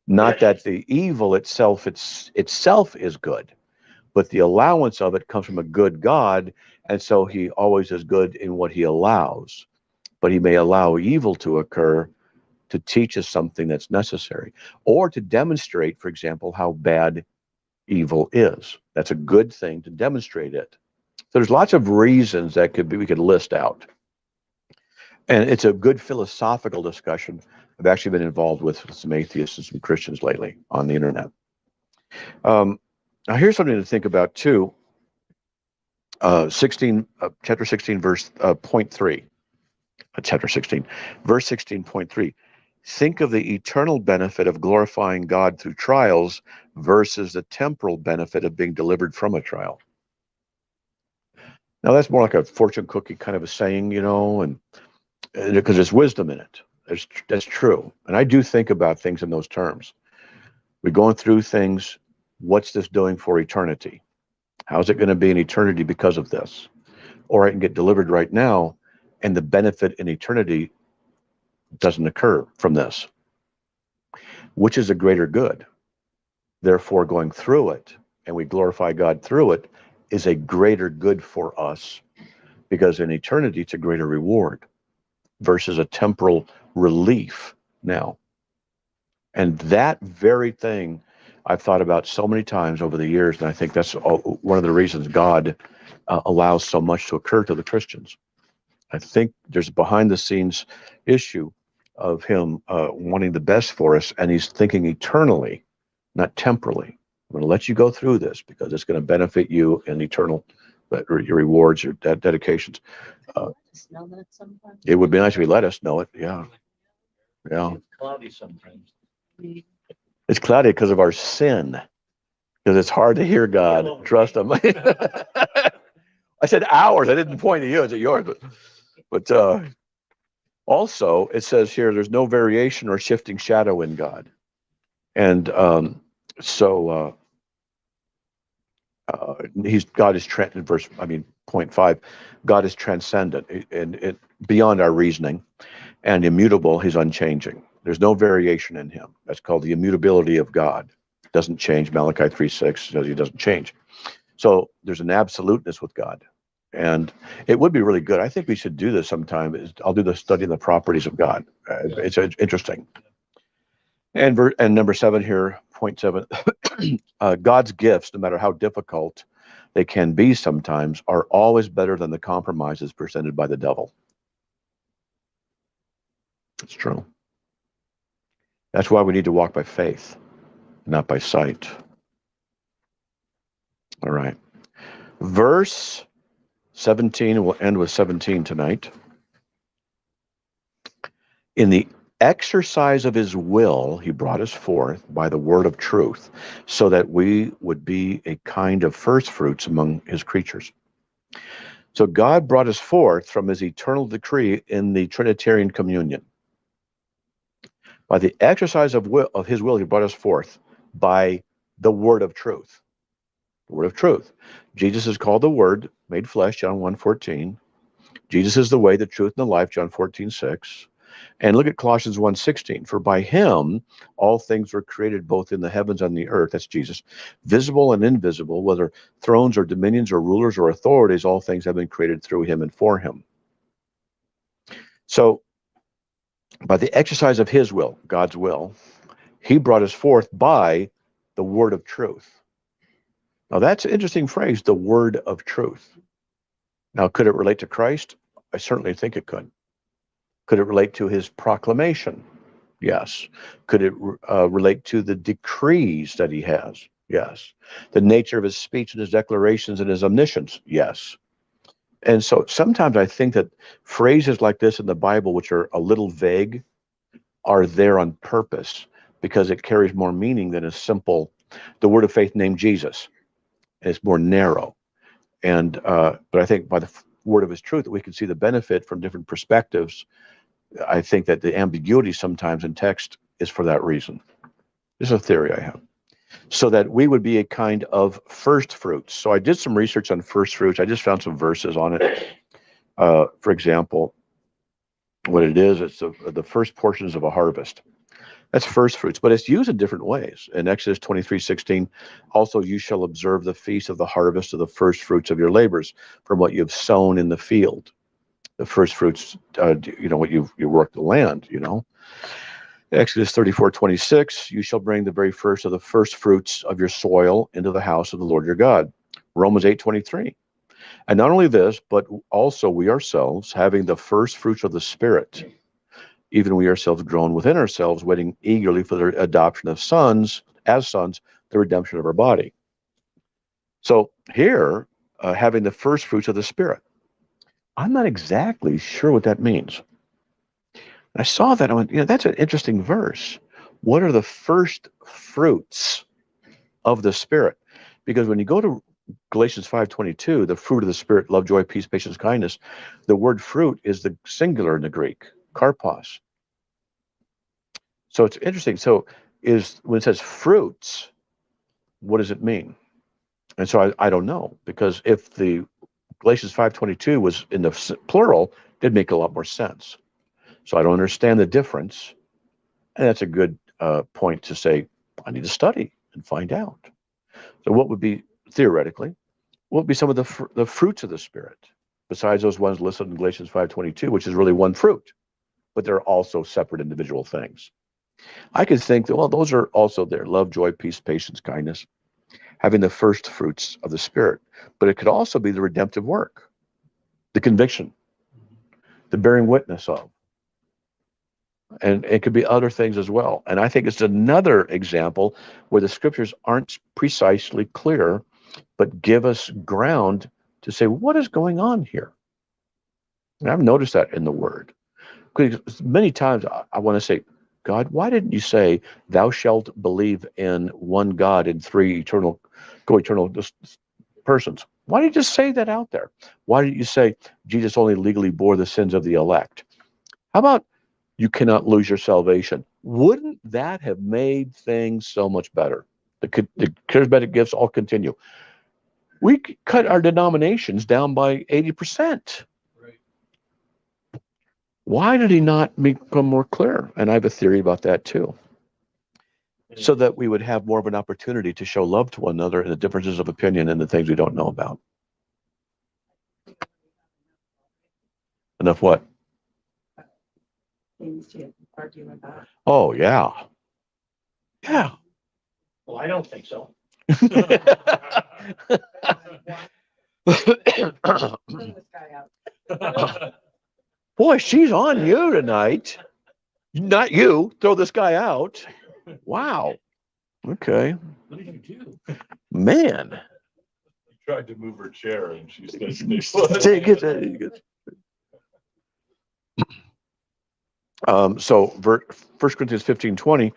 Not that the evil itself is good, but the allowance of it comes from a good God, and so he always is good in what he allows. But he may allow evil to occur to teach us something that's necessary, or to demonstrate, for example, how bad evil is. That's a good thing to demonstrate it. So there's lots of reasons that we could list out. And it's a good philosophical discussion. I've actually been involved with some atheists and some Christians lately on the internet. Now here's something to think about too. Chapter 16, verse point 3. Chapter 16, verse 16.3. Think of the eternal benefit of glorifying God through trials versus the temporal benefit of being delivered from a trial. Now that's more like a fortune cookie kind of a saying, and because there's wisdom in it. That's true. And I do think about things in those terms. We're going through things. What's this doing for eternity? How's it going to be in eternity because of this? Or I can get delivered right now, and the benefit in eternity doesn't occur from this. Which is a greater good? Therefore, going through it, and we glorify God through it, is a greater good for us, because in eternity, it's a greater reward versus a temporal relief now. And that very thing I've thought about so many times over the years, and I think that's one of the reasons God allows so much to occur to the Christians. I think there's a behind-the-scenes issue of him wanting the best for us, and he's thinking eternally, not temporally. I'm going to let you go through this because it's going to benefit you in eternal that your rewards, your dedications. Let us know that sometime. It would be nice if you let us know it. Yeah, yeah. It's cloudy sometimes. It's cloudy because of our sin. Because it's hard to hear God. Yellow. Trust Him. I said ours. I didn't point at you. I said yours. But also, it says here, there's no variation or shifting shadow in God. And God is point 5, God is transcendent and beyond our reasoning, and immutable. He's unchanging. There's no variation in him. That's called the immutability of God. Doesn't change. Malachi 3:6 says he doesn't change. So there's an absoluteness with God. And it would be really good. I think we should do this sometime. I'll do the study of the properties of God. It's interesting. And number 7 here, point 7, God's gifts, no matter how difficult they can be sometimes, are always better than the compromises presented by the devil. It's true. That's why we need to walk by faith, not by sight. All right. Verse 17, and we'll end with 17 tonight. In the exercise of his will, he brought us forth by the word of truth, so that we would be a kind of first fruits among his creatures. So God brought us forth from his eternal decree in the Trinitarian communion. By the exercise of his will, he brought us forth by the word of truth. The word of truth. Jesus is called the Word made flesh, John 1:14. Jesus is the way, the truth, and the life, John 14:6. And look at Colossians 1:16. For by him all things were created, both in the heavens and the earth, that's Jesus, visible and invisible, whether thrones or dominions or rulers or authorities, all things have been created through him and for him. So, by the exercise of his will, God's will, he brought us forth by the word of truth. Now that's an interesting phrase, the word of truth. Now, could it relate to Christ? I certainly think it could. Could it relate to his proclamation? Yes. Could it relate to the decrees that he has? Yes. The nature of his speech and his declarations and his omniscience? Yes. And so sometimes I think that phrases like this in the Bible, which are a little vague, are there on purpose because it carries more meaning than a simple, the word of faith named Jesus. It's more narrow. And but I think by the word of his truth, we can see the benefit from different perspectives. I think that the ambiguity sometimes in text is for that reason. This is a theory I have. So that we would be a kind of first fruits. So I did some research on first fruits. I just found some verses on it. For example, what it is, it's the first portions of a harvest. That's first fruits, but it's used in different ways. In Exodus 23:16, also you shall observe the feast of the harvest of the first fruits of your labors from what you've sown in the field. The first fruits, what you work the land, Exodus 34:26, you shall bring the very first of the first fruits of your soil into the house of the Lord your God. Romans 8:23. And not only this, but also we ourselves, having the first fruits of the Spirit, even we ourselves grown within ourselves, waiting eagerly for the adoption of sons, the redemption of our body. So here, having the first fruits of the Spirit. I'm not exactly sure what that means. I saw that, I went, that's an interesting verse. What are the first fruits of the Spirit? Because when you go to Galatians 5:22, the fruit of the Spirit, love, joy, peace, patience, kindness, the word fruit is the singular in the Greek, karpos. So it's interesting. So when it says fruits, what does it mean? And so I don't know, because if the Galatians 5:22 was in the plural, it'd make a lot more sense. So I don't understand the difference. And that's a good point to say, I need to study and find out. So what would be, theoretically, what would be some of the fruits of the Spirit, besides those ones listed in Galatians 5:22, which is really one fruit, but they're also separate individual things. I could think that, well, those are also there. Love, joy, peace, patience, kindness, having the first fruits of the Spirit. But it could also be the redemptive work, the conviction, the bearing witness of. And it could be other things as well. And I think it's another example where the scriptures aren't precisely clear, but give us ground to say, what is going on here? And I've noticed that in the Word. Because many times I want to say, God, why didn't you say, thou shalt believe in one God in three eternal persons? Why did you just say that out there? Why didn't you say Jesus only legally bore the sins of the elect? How about you cannot lose your salvation? Wouldn't that have made things so much better? The charismatic gifts all continue. We cut our denominations down by 80%. Why did he not become more clear? And I have a theory about that too. So that we would have more of an opportunity to show love to one another and the differences of opinion and the things we don't know about. Enough what? Things to argue about. Oh, yeah. Yeah. Well, I don't think so. Turn this guy out. Boy, she's on you tonight. Not you. Throw this guy out. Wow. Okay. What did you do? Man. You tried to move her chair and she said, Take it. So 1 Corinthians 15:20,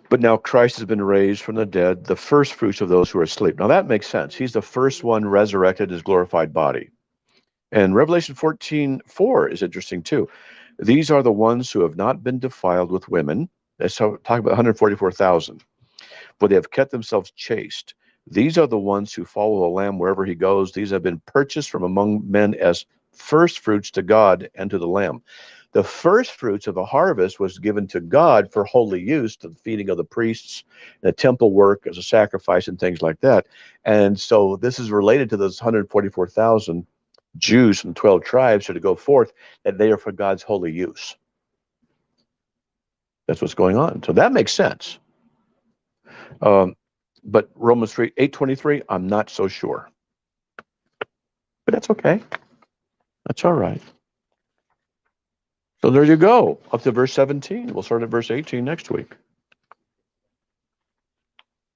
but now Christ has been raised from the dead, the first fruits of those who are asleep. Now that makes sense. He's the first one resurrected in his glorified body. And Revelation 14:4 is interesting too. These are the ones who have not been defiled with women. Let's talk about 144,000. For they have kept themselves chaste. These are the ones who follow the Lamb wherever he goes. These have been purchased from among men as first fruits to God and to the Lamb. The first fruits of the harvest was given to God for holy use, to the feeding of the priests, the temple work as a sacrifice and things like that. And so this is related to those 144,000 Jews from 12 tribes who are to go forth, that they are for God's holy use. That's what's going on. So that makes sense. But Romans 8:23, I'm not so sure. But that's okay. That's all right. So there you go, up to verse 17. We'll start at verse 18 next week.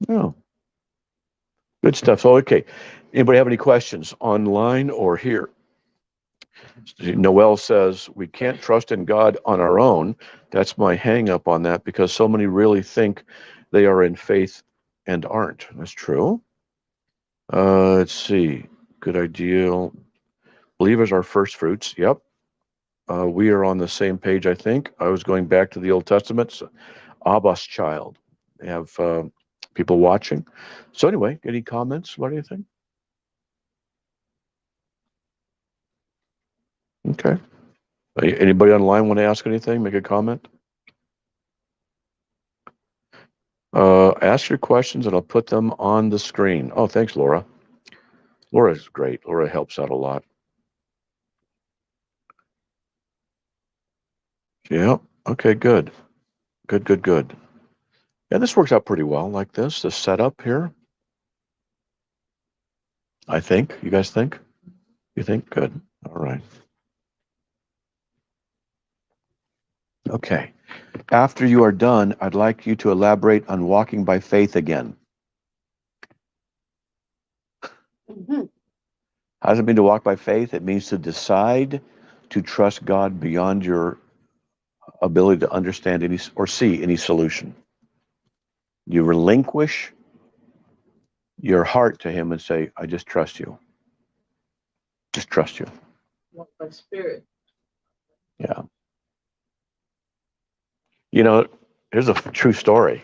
Yeah. Good stuff. So, okay. Anybody have any questions online or here? Noel says, we can't trust in God on our own. That's my hang up on that, because so many really think they are in faith and aren't. That's true. Let's see. Good idea. Believers are first fruits. Yep. We are on the same page, I think. I was going back to the Old Testament. So, Abba's child. They have people watching. So anyway, any comments? What do you think? Okay. Anybody online want to ask anything? Make a comment? Ask your questions and I'll put them on the screen. Oh, thanks, Laura. Laura's great. Laura helps out a lot. Yeah. Okay, good. Good. Yeah, this works out pretty well like this, the setup here. I think. You guys think? You think? Good. All right. Okay. After you are done, I'd like you to elaborate on walking by faith again. How does it mean to walk by faith? It means to decide to trust God beyond your ability to understand any or see any solution. You relinquish your heart to him and say, I just trust you. Just trust you. Walk by spirit. Yeah. You know, here's a true story.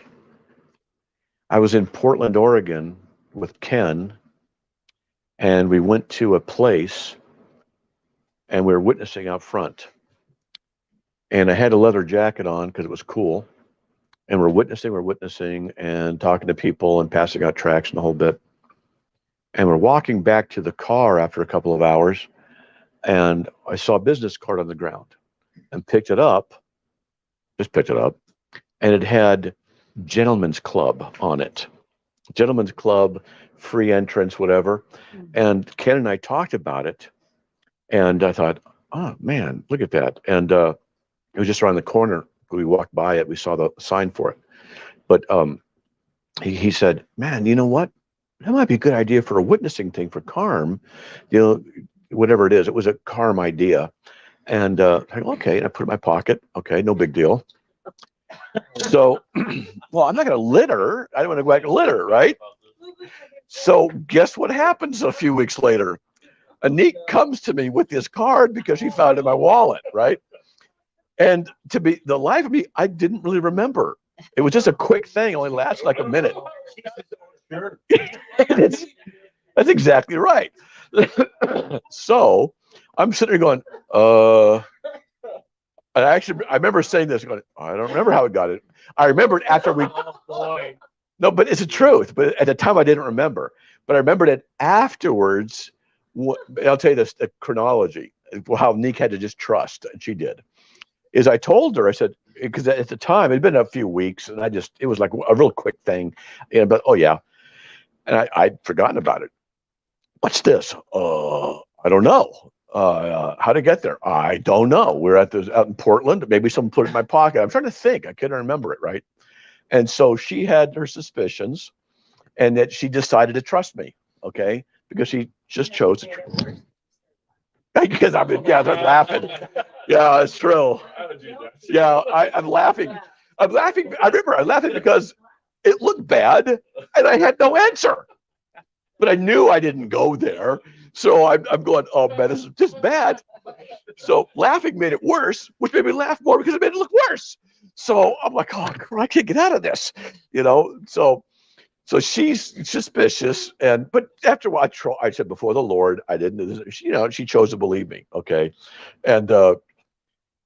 I was in Portland, Oregon with Ken, and we went to a place and we were witnessing out front. And I had a leather jacket on because it was cool. And we're witnessing and talking to people and passing out tracts and the whole bit. And we're walking back to the car after a couple of hours, and I saw a business card on the ground and picked it up, and it had Gentlemen's Club on it. Gentlemen's Club, free entrance, whatever. And Ken and I talked about it, and I thought, oh man, look at that. And it was just around the corner. We walked by it, we saw the sign for it. But he said, man, you know what? that might be a good idea for a witnessing thing for Carm, you know, whatever it is. It was a Carm idea. And I go, okay, and I put it in my pocket. Okay, no big deal. So, well, I'm not going to litter. I don't want to go back and litter, right? So guess what happens a few weeks later? Anik comes to me with this card because she found it in my wallet, right? And to be the life of me, I didn't really remember. It was just a quick thing, only lasted like a minute. That's exactly right. So I'm sitting there going, I remember saying this, going, I don't remember how it got it. I remembered after we, no, but it's the truth. But at the time I didn't remember. But I remembered it afterwards. I'll tell you this, the chronology, how Nick had to just trust, and she did. Is I told her, I said, because at the time it'd been a few weeks, and it was like a real quick thing. But oh yeah, and I'd forgotten about it. What's this? I don't know. How to get there? I don't know. We're out in Portland. Maybe someone put it in my pocket. I'm trying to think. I couldn't remember it, right? And so she had her suspicions, and that she decided to trust me. Okay, because she just chose to. Because I'm laughing. Yeah, it's true. Yeah, I'm laughing. I'm laughing. I remember I'm laughing because it looked bad, and I had no answer. But I knew I didn't go there. So I'm going, oh man, this is just bad. So laughing made it worse, which made me laugh more because it made it look worse. So I'm like, oh, I can't get out of this, you know. So she's suspicious, but after a while, I said before the Lord, I didn't, you know, she chose to believe me, okay. And a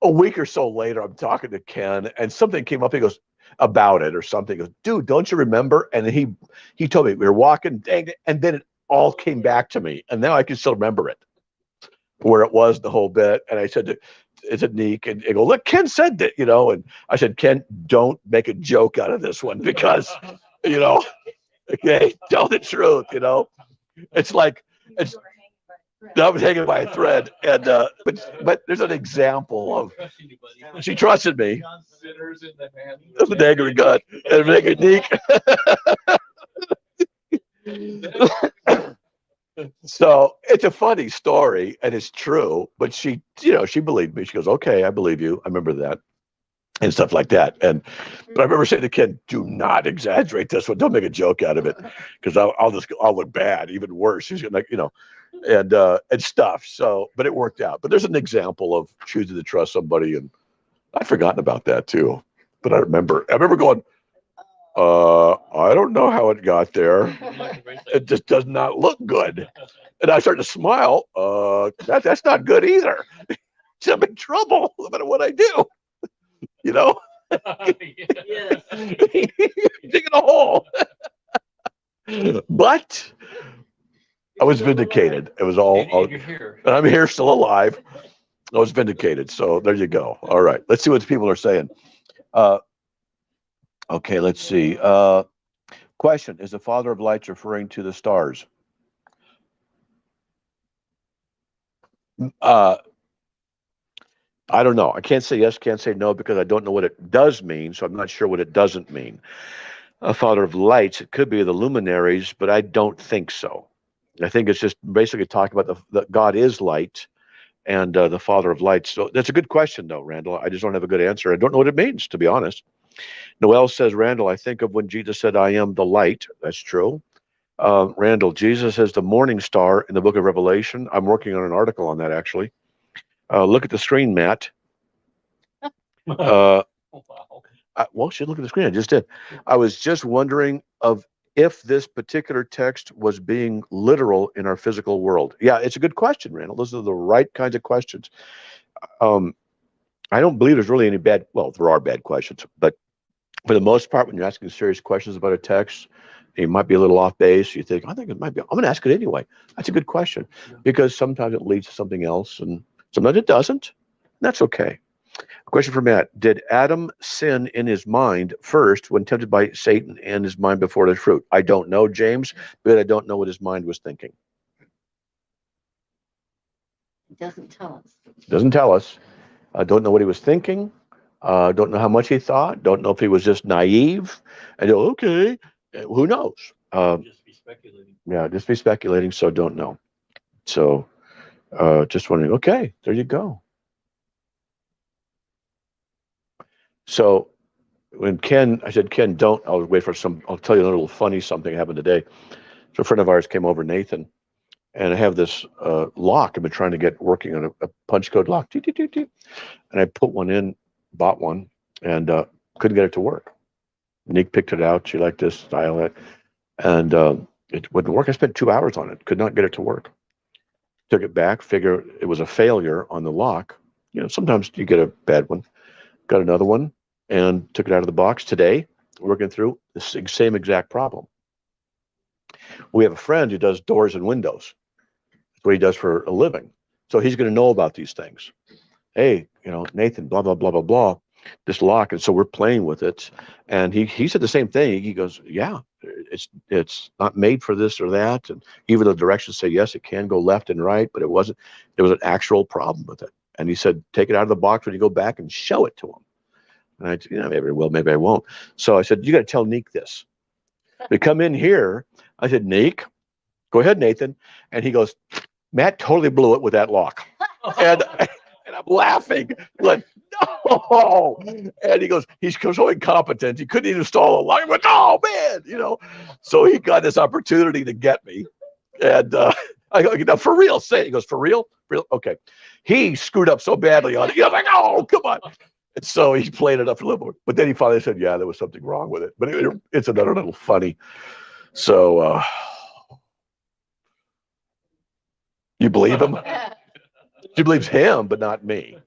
week or so later, I'm talking to Ken, and something came up. He goes about it or something. He goes, dude, don't you remember? And he told me we were walking, dang it, and then it all came back to me, and now I can still remember it, where it was the whole bit. And I said, it's a Nick, and go, look, Ken said that, you know. And I said, Ken, don't make a joke out of this one because, you know, okay, tell the truth, you know. It's like I was hanging by a thread, and but there's an example of she trusted me. Of an angry God and make a Nick. So it's a funny story, and it's true. But she, you know, she believed me. She goes, "Okay, I believe you. I remember that." And stuff like that. But I remember saying to Ken, do not exaggerate this one. Don't make a joke out of it, because I'll look bad, even worse. He's gonna, you know, and stuff. So, but it worked out. But there's an example of choosing to trust somebody, and I'd forgotten about that too. But I remember going, I don't know how it got there. It just does not look good. And I started to smile. That's not good either. I'm in trouble no matter what I do. You know, Yes. digging a hole. But I was vindicated. It was all, and I'm here still alive. I was vindicated. So there you go. All right. Let's see what the people are saying. Okay, let's see. Question: is the Father of Lights referring to the stars? I don't know. I can't say yes, can't say no, because I don't know what it does mean, so I'm not sure what it doesn't mean. A Father of Lights, it could be the luminaries, but I don't think so. I think it's just basically talking about the God is light, and the Father of Lights. So that's a good question, though, Randall. I just don't have a good answer. I don't know what it means, to be honest. Noel says, Randall, I think of when Jesus said, I am the light. That's true. Randall, Jesus is the morning star in the book of Revelation. I'm working on an article on that, actually. Look at the screen, Matt. Well, should look at the screen. I just did. I was just wondering if this particular text was being literal in our physical world. Yeah, it's a good question, Randall. Those are the right kinds of questions. I don't believe there's really any bad. Well, there are bad questions, but for the most part, when you're asking serious questions about a text, it might be a little off base. You think, I think it might be. I'm going to ask it anyway. That's a good question, because sometimes it leads to something else, and sometimes it doesn't. That's okay. A question for Matt: did Adam sin in his mind first when tempted by Satan in his mind before the fruit? I don't know, James, but I don't know what his mind was thinking. It doesn't tell us. Doesn't tell us. I don't know what he was thinking. Don't know how much he thought. Don't know if he was just naive. And okay, who knows? speculating. Yeah, just be speculating, so don't know. So, just wondering, okay, there you go. So when I said, Ken, I'll wait for I'll tell you a little funny something happened today. So a friend of ours came over, Nathan, and I have this lock I've been trying to get working on a punch code lock. Dee, dee, dee, dee. And I put one in, bought one, and couldn't get it to work. Nick picked it out. She liked this style, and it wouldn't work. I spent 2 hours on it, could not get it to work. Took it back, figure it was a failure on the lock. You know, sometimes you get a bad one. Got another one and took it out of the box today, working through the same exact problem. We have a friend who does doors and windows. That's what he does for a living. So he's going to know about these things. Hey, Nathan, blah, blah, blah, blah, blah, this lock. And so we're playing with it. And he said the same thing. He goes, yeah, it's not made for this or that. And even the directions say, yes, it can go left and right, but it wasn't. There was an actual problem with it. And he said, take it out of the box when you go back and show it to him. And I, maybe I will, maybe I won't. So I said, you got to tell Neek this. They come in here. I said, Neek, go ahead, Nathan. And he goes, Matt totally blew it with that lock. And I'm laughing. Like, no. And he goes, he's so incompetent. He couldn't even install a lock. I went, oh, man, So he got this opportunity to get me. And I go, now for real, say it. He goes, for real? For real? Okay. He screwed up so badly on it. He was like, oh, come on. And so he played it up a little bit. But then he finally said, yeah, there was something wrong with it. But it's another little funny. So you believe him? She believes him, but not me.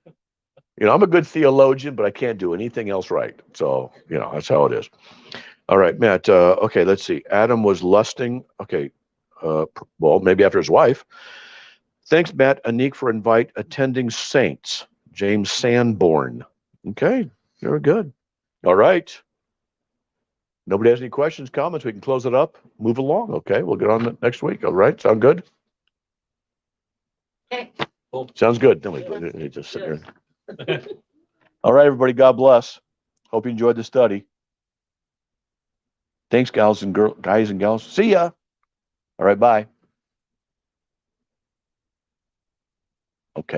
I'm a good theologian, but I can't do anything else right. So, that's how it is. All right, Matt. Okay, let's see. Adam was lusting. Okay. Well, maybe after his wife. Thanks, Matt Anik, for attending Saints. James Sanborn. Okay, very good. All right. Nobody has any questions, comments? We can close it up, move along. Okay, we'll get on it next week. All right, sound good? Okay. Sounds good. Then we just sit here. All right, everybody. God bless. Hope you enjoyed the study. Thanks, guys and gals. See ya. All right, bye. Okay.